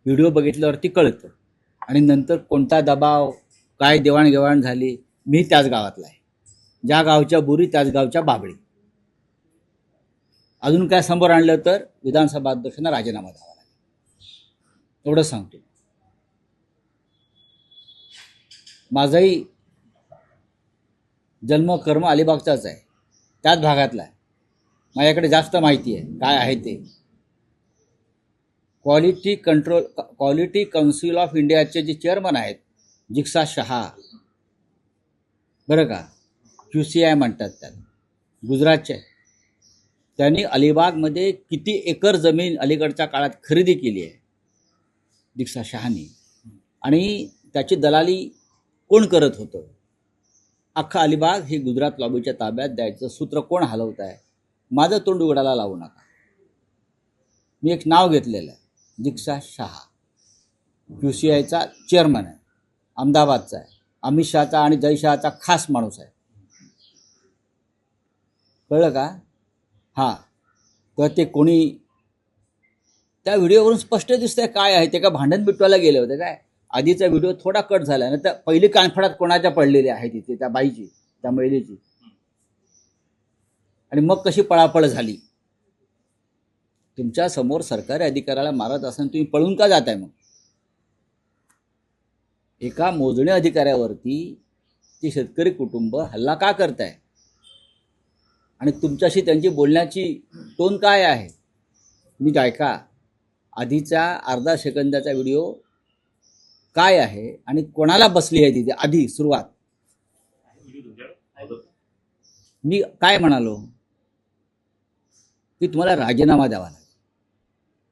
Video बघितल्यावरती कळतं. आणि नंतर कोणता दबाव, काय देवाणघेवाण झाली, मी त्याच गावातला आहे. ज्या गावच्या बुरी त्याच गावच्या बाबळी. अजून काय समोर आणलं तर विधानसभा अध्यक्षांना राजीनामा द्यावा लागेल, एवढं सांगतो. माझाही जन्म कर्म अलिबागचाच आहे, त्याच भागातला आहे. माझ्याकडे जास्त माहिती आहे काय आहे ते. क्वालिटी काउन्सिल ऑफ इंडियाचे जे चेअरमन आहेत जिक्सा शहा, बरं का, QCI म्हणतात त्याला, गुजरातचे. त्यांनी अलिबागमध्ये किती एकर जमीन अलीकडच्या काळात खरेदी केली आहे जिक्सा शहानी, आणि त्याची दलाली कोण करत होतं, अख्खा अलिबाग हे गुजरात लॉबीच्या ताब्यात द्यायचं सूत्र कोण हलवत आहे, माझं तोंड उघडायला लावू नका. मी एक नाव घेतलेलं आहे, जिक्सा शहा, QCIचा चेअरमन आहे, अहमदाबादचा आहे, अमित शहाचा आणि जय शहाचा खास माणूस आहे. कळलं का? हां, तर ते कोणी त्या व्हिडिओवरून स्पष्ट दिसतंय काय आहे ते. का भांडण मिटवायला गेले होते काय? आधीचा व्हिडिओ थोडा कट झाला ना, तर पहिली कानफडात कोणाच्या पडलेली आहे तिथे, त्या बाईची, त्या महिलेची, आणि मग कशी पळापळ झाली. तुमच्या समोर सरकारी अधिकाऱ्याला मारत असताना तुम्ही पळून का जाताय? मग एका मोजणी अधिकाऱ्यावरती ते शेतकरी कुटुंब हल्ला का करताय, आणि तुमच्याशी त्यांची बोलण्याची टोन काय आहे? नीट ऐका. आधीचा अर्धा सेकंदाचा व्हिडिओ काय आहे आणि कोणाला बसली आहे तिथे आधी सुरुवात. मी काय म्हणालो की तुम्हाला राजीनामा द्यावा लागेल.